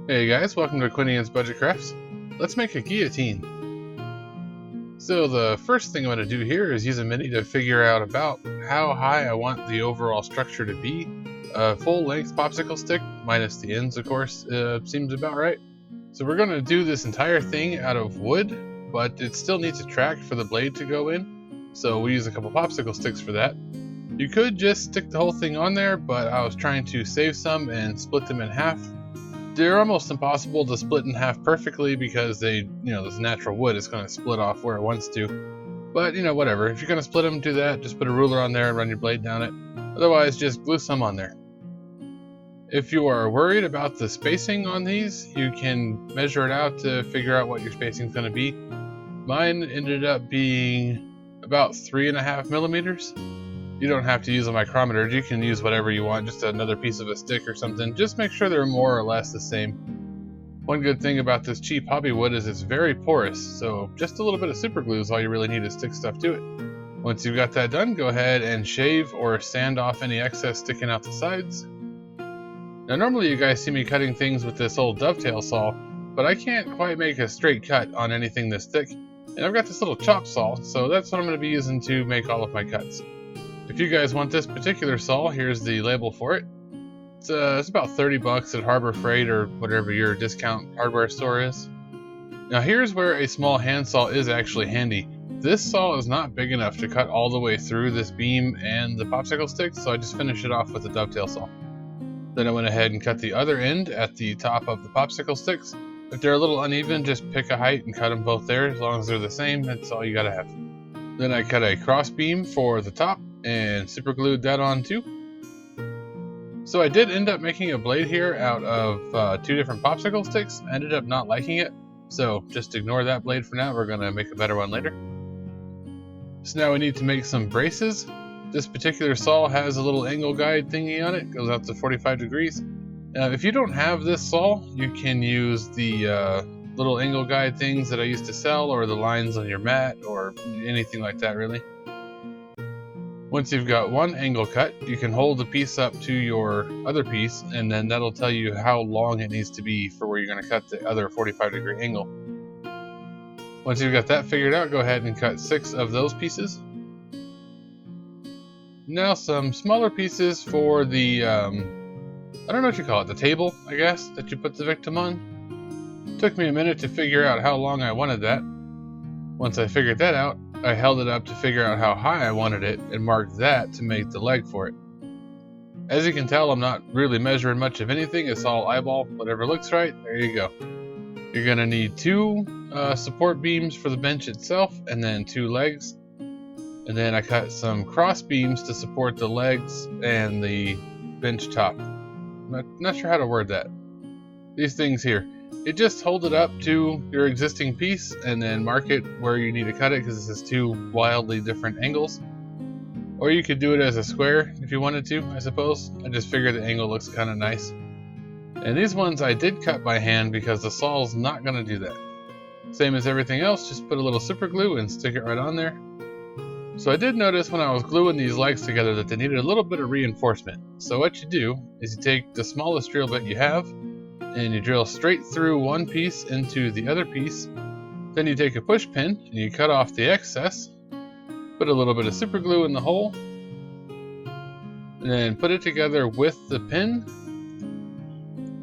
Hey guys, welcome to Quinian's Budget Crafts. Let's make a guillotine. So the first thing I'm going to do here is use a mini to figure out about how high I want the overall structure to be. A full length popsicle stick, minus the ends of course, seems about right. So we're going to do this entire thing out of wood, but it still needs a track for the blade to go in. So we use a couple popsicle sticks for that. You could just stick the whole thing on there, but I was trying to save some and split them in half. They're almost impossible to split in half perfectly because this natural wood is going to split off where it wants to. But, whatever. If you're going to split them, do that. Just put a ruler on there and run your blade down it. Otherwise, just glue some on there. If you are worried about the spacing on these, you can measure it out to figure out what your spacing is going to be. Mine ended up being about 3.5 millimeters. You don't have to use a micrometer, you can use whatever you want, just another piece of a stick or something. Just make sure they're more or less the same. One good thing about this cheap hobby wood is it's very porous, so just a little bit of super glue is all you really need to stick stuff to it. Once you've got that done, go ahead and shave or sand off any excess sticking out the sides. Now normally you guys see me cutting things with this old dovetail saw, but I can't quite make a straight cut on anything this thick. And I've got this little chop saw, so that's what I'm going to be using to make all of my cuts. If you guys want this particular saw, here's the label for it. It's about 30 bucks at Harbor Freight or whatever your discount hardware store is. Now here's where a small handsaw is actually handy. This saw is not big enough to cut all the way through this beam and the popsicle stick, so I just finished it off with a dovetail saw. Then I went ahead and cut the other end at the top of the popsicle sticks. If they're a little uneven, just pick a height and cut them both there. As long as they're the same, that's all you gotta have. Then I cut a cross beam for the top and super glued that on too. So I did end up making a blade here out of 2 different popsicle sticks. I ended up not liking it, so just ignore that blade for now. We're gonna make a better one later. So now we need to make some braces. This particular saw has a little angle guide thingy on it. It goes out to 45 degrees. If you don't have this saw, you can use the little angle guide things that I used to sell, or the lines on your mat, or anything like that really. Once you've got one angle cut, you can hold the piece up to your other piece, and then that'll tell you how long it needs to be for where you're going to cut the other 45-degree angle. Once you've got that figured out, go ahead and cut 6 of those pieces. Now some smaller pieces for the, I don't know what you call it, the table, I guess, that you put the victim on. Took me a minute to figure out how long I wanted that. Once I figured that out, I held it up to figure out how high I wanted it and marked that to make the leg for it. As you can tell, I'm not really measuring much of anything. It's all eyeball, whatever looks right, there you go. You're going to need 2 support beams for the bench itself, and then 2 legs. And then I cut some cross beams to support the legs and the bench top. Not sure how to word that. These things here. You just hold it up to your existing piece and then mark it where you need to cut it, because this is 2 wildly different angles. Or you could do it as a square if you wanted to, I suppose. I just figured the angle looks kind of nice. And these ones I did cut by hand because the saw's not going to do that. Same as everything else, just put a little super glue and stick it right on there. So I did notice when I was gluing these legs together that they needed a little bit of reinforcement. So what you do is you take the smallest drill bit you have, and you drill straight through one piece into the other piece. Then you take a push pin and you cut off the excess, put a little bit of super glue in the hole, and then put it together with the pin.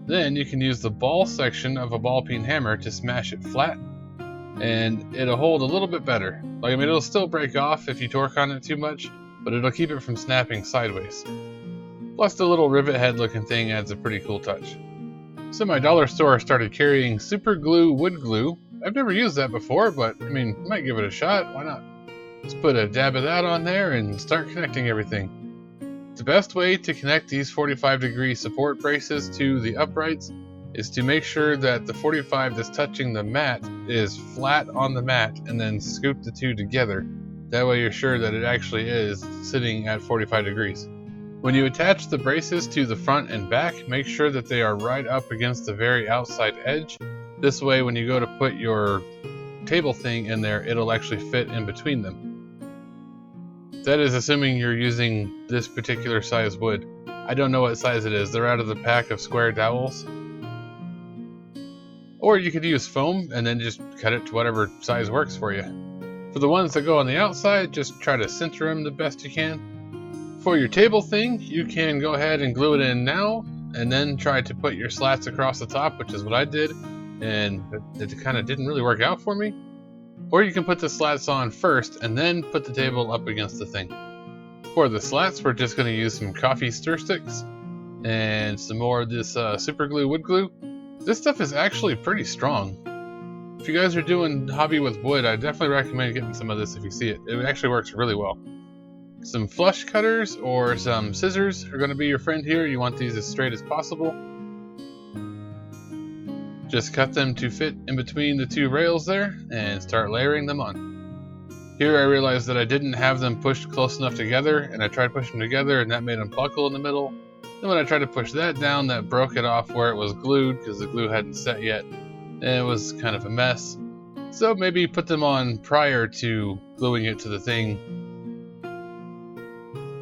Then you can use the ball section of a ball peen hammer to smash it flat, and it'll hold a little bit better. It'll still break off if you torque on it too much, but it'll keep it from snapping sideways. Plus the little rivet head looking thing adds a pretty cool touch. So my dollar store started carrying super glue wood glue. I've never used that before, but might give it a shot. Why not? Let's put a dab of that on there and start connecting everything. The best way to connect these 45-degree support braces to the uprights is to make sure that the 45 that's touching the mat is flat on the mat, and then scoop the 2 together. That way you're sure that it actually is sitting at 45 degrees. When you attach the braces to the front and back, make sure that they are right up against the very outside edge. This way when you go to put your table thing in there, it'll actually fit in between them. That is assuming you're using this particular size wood. I don't know what size it is. They're out of the pack of square dowels. Or you could use foam and then just cut it to whatever size works for you. For the ones that go on the outside, just try to center them the best you can. For your table thing, you can go ahead and glue it in now, and then try to put your slats across the top, which is what I did, and it kind of didn't really work out for me. Or you can put the slats on first, and then put the table up against the thing. For the slats, we're just going to use some coffee stir sticks, and some more of this super glue wood glue. This stuff is actually pretty strong. If you guys are doing hobby with wood, I definitely recommend getting some of this if you see it. It actually works really well. Some flush cutters or some scissors are going to be your friend here. You want these as straight as possible. Just cut them to fit in between the two rails there and start layering them on. Here I realized that I didn't have them pushed close enough together, and I tried pushing them together and that made them buckle in the middle. Then when I tried to push that down, that broke it off where it was glued because the glue hadn't set yet. And it was kind of a mess. So maybe put them on prior to gluing it to the thing.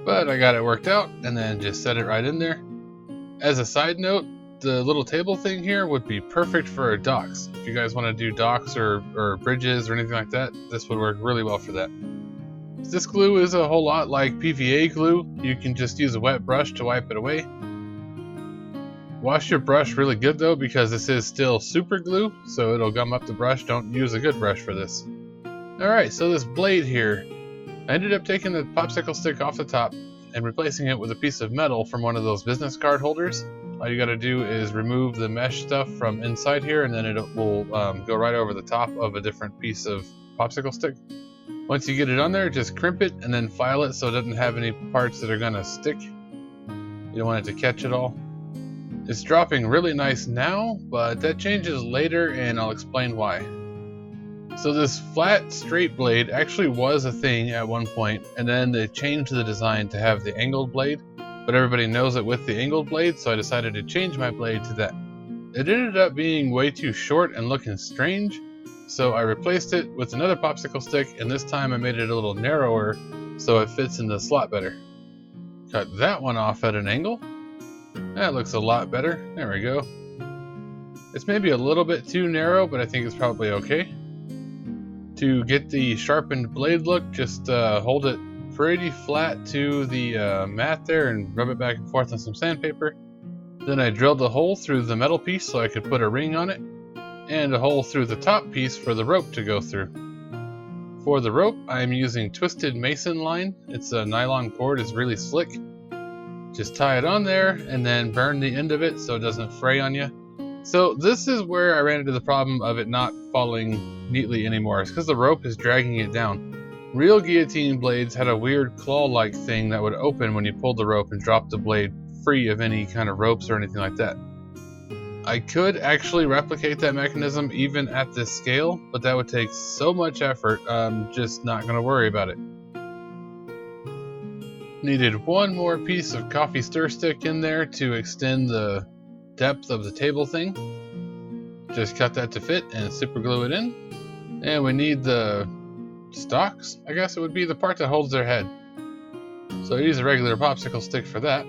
But I got it worked out and then just set it right in there. As a side note, the little table thing here would be perfect for docks. If you guys want to do docks or bridges or anything like that, this would work really well for that. This glue is a whole lot like PVA glue. You can just use a wet brush to wipe it away. Wash your brush really good though, because this is still super glue, so it'll gum up the brush. Don't use a good brush for this. Alright, so this blade here, I ended up taking the popsicle stick off the top and replacing it with a piece of metal from one of those business card holders. All you gotta do is remove the mesh stuff from inside here, and then it will go right over the top of a different piece of popsicle stick. Once you get it on there, just crimp it and then file it so it doesn't have any parts that are gonna stick. You don't want it to catch it all. It's dropping really nice now, but that changes later and I'll explain why. So this flat straight blade actually was a thing at one point, and then they changed the design to have the angled blade, but everybody knows it with the angled blade, so I decided to change my blade to that. It ended up being way too short and looking strange, so I replaced it with another popsicle stick, and this time I made it a little narrower so it fits in the slot better. Cut that one off at an angle. That looks a lot better. There we go. It's maybe a little bit too narrow, but I think it's probably okay. To get the sharpened blade look, just hold it pretty flat to the mat there and rub it back and forth on some sandpaper. Then I drilled a hole through the metal piece so I could put a ring on it, and a hole through the top piece for the rope to go through. For the rope, I'm using twisted mason line. It's a nylon cord, it's really slick. Just tie it on there and then burn the end of it so it doesn't fray on you. So this is where I ran into the problem of it not falling neatly anymore. It's because the rope is dragging it down. Real guillotine blades had a weird claw-like thing that would open when you pulled the rope and drop the blade free of any kind of ropes or anything like that. I could actually replicate that mechanism even at this scale, but that would take so much effort, I'm just not going to worry about it. Needed one more piece of coffee stir stick in there to extend the depth of the table thing. Just cut that to fit and super glue it in. And we need the stalks, I guess it would be the part that holds their head. So I use a regular popsicle stick for that.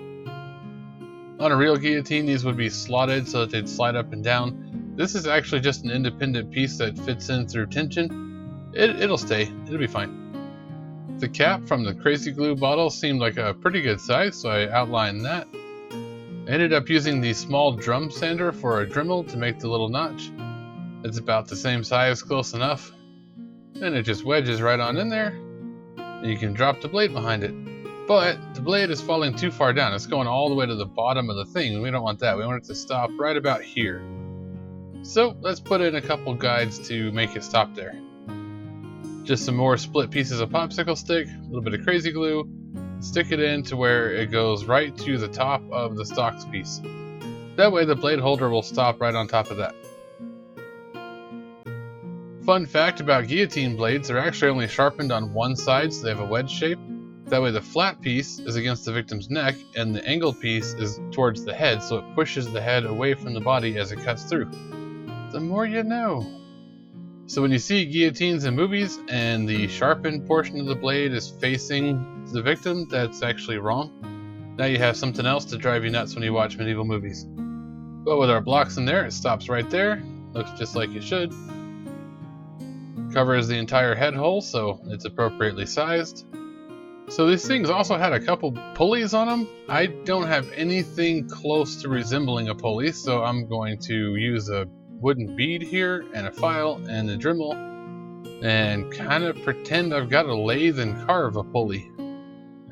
On a real guillotine, these would be slotted so that they'd slide up and down. This is actually just an independent piece that fits in through tension. It'll stay, it'll be fine. The cap from the crazy glue bottle seemed like a pretty good size, so I outlined that. I ended up using the small drum sander for a Dremel to make the little notch. It's about the same size, close enough. And it just wedges right on in there, and you can drop the blade behind it. But the blade is falling too far down. It's going all the way to the bottom of the thing, and we don't want that. We want it to stop right about here. So let's put in a couple guides to make it stop there. Just some more split pieces of popsicle stick, a little bit of crazy glue, stick it in to where it goes right to the top of the stalks piece. That way the blade holder will stop right on top of that. Fun fact about guillotine blades, they're actually only sharpened on one side, so they have a wedge shape. That way the flat piece is against the victim's neck and the angled piece is towards the head, so it pushes the head away from the body as it cuts through. The more you know. So when you see guillotines in movies and the sharpened portion of the blade is facing the victim, that's actually wrong. Now you have something else to drive you nuts when you watch medieval movies. But with our blocks in there, it stops right there, Looks just like it should. Covers the entire head hole, so it's appropriately sized. So these things also had a couple pulleys on them. I don't have anything close to resembling a pulley, so I'm going to use a wooden bead here and a file and a Dremel and kind of pretend I've got to lathe and carve a pulley.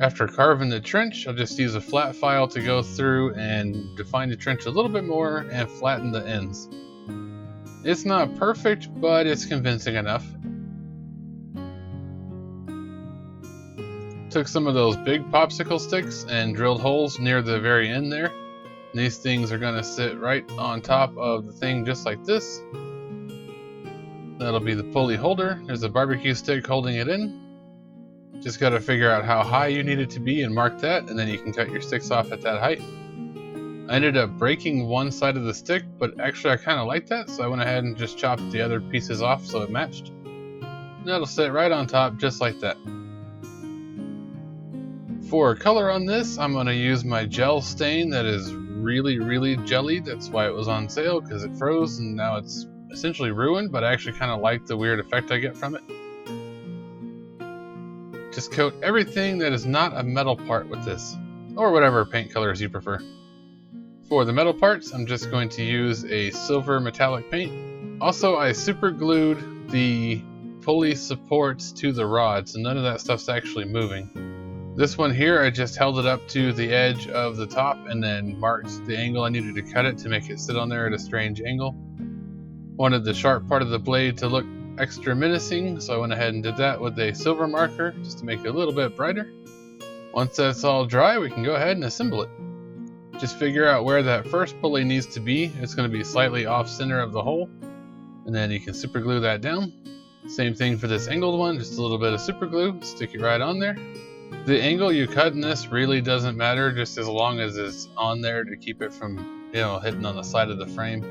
After carving the trench, I'll just use a flat file to go through and define the trench a little bit more and flatten the ends. It's not perfect, but it's convincing enough. Took some of those big popsicle sticks and drilled holes near the very end there. These things are going to sit right on top of the thing just like this. That'll be the pulley holder. There's a barbecue stick holding it in. Just got to figure out how high you need it to be and mark that, and then you can cut your sticks off at that height. I ended up breaking one side of the stick, but actually I kind of like that, so I went ahead and just chopped the other pieces off so it matched. And that'll sit right on top just like that. For color on this, I'm going to use my gel stain that is really jellied. That's why it was on sale, because it froze and now it's essentially ruined, but I actually kind of like the weird effect I get from it. Just coat everything that is not a metal part with this, or whatever paint colors you prefer. For the metal parts, I'm just going to use a silver metallic paint. Also, I super glued the pulley supports to the rod, so none of that stuff's actually moving. This one here, I just held it up to the edge of the top and then marked the angle I needed to cut it to make it sit on there at a strange angle. Wanted the sharp part of the blade to look extra menacing, so I went ahead and did that with a silver marker just to make it a little bit brighter. Once that's all dry, we can go ahead and assemble it. Just figure out where that first pulley needs to be. It's going to be slightly off center of the hole, and then you can super glue that down. Same thing for this angled one, just a little bit of super glue, stick it right on there. The angle you cut in this really doesn't matter, just as long as it's on there to keep it from, hitting on the side of the frame.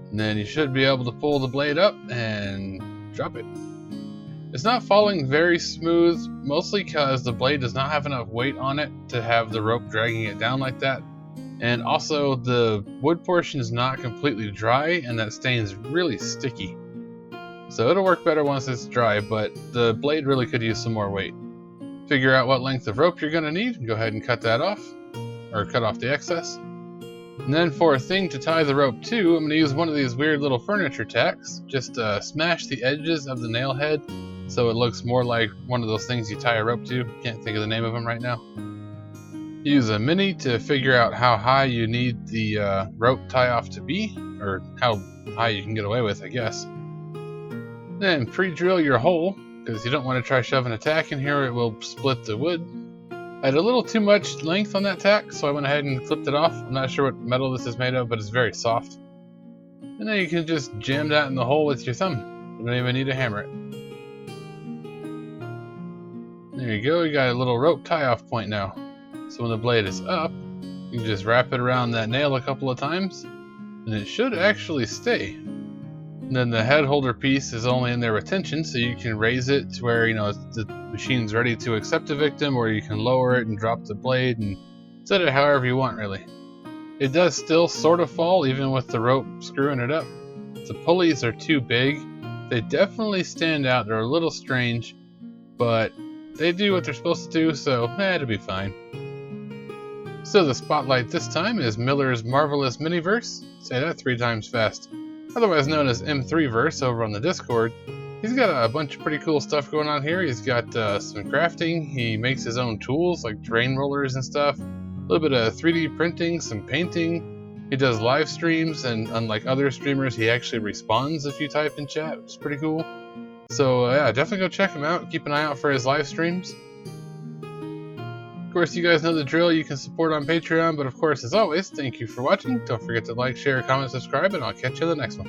And then you should be able to pull the blade up and drop it. It's not falling very smooth, mostly because the blade does not have enough weight on it to have the rope dragging it down like that. And also the wood portion is not completely dry, and that stain's really sticky. So it'll work better once it's dry, but the blade really could use some more weight. Figure out what length of rope you're going to need and go ahead and cut that off, or cut off the excess. And then for a thing to tie the rope to, I'm going to use one of these weird little furniture tacks. Just smash the edges of the nail head so it looks more like one of those things you tie a rope to. Can't think of the name of them right now. Use a mini to figure out how high you need the rope tie off to be, or how high you can get away with, I guess. Then pre-drill your hole, because you don't want to try shoving a tack in here, it will split the wood. I had a little too much length on that tack, so I went ahead and clipped it off. I'm not sure what metal this is made of, but it's very soft. And then you can just jam that in the hole with your thumb. You don't even need to hammer it. There you go, you got a little rope tie-off point now. So when the blade is up, you can just wrap it around that nail a couple of times, and it should actually stay. And then the head holder piece is only in there with tension, so you can raise it to where the machine's ready to accept a victim, or you can lower it and drop the blade and set it however you want, really. It does still sort of fall, even with the rope screwing it up. The pulleys are too big. They definitely stand out. They're a little strange, but they do what they're supposed to do, so it'll be fine. So the spotlight this time is Miller's Marvelous Miniverse. Say that 3 times fast. Otherwise known as M3verse over on the Discord. He's got a bunch of pretty cool stuff going on here. He's got some crafting. He makes his own tools like drain rollers and stuff. A little bit of 3D printing, some painting. He does live streams, and unlike other streamers, he actually responds if you type in chat, which is pretty cool. So yeah, definitely go check him out. Keep an eye out for his live streams. Of course, you guys know the drill. You can support on Patreon, but of course, as always, thank you for watching. Don't forget to like, share, comment, subscribe, and I'll catch you in the next one.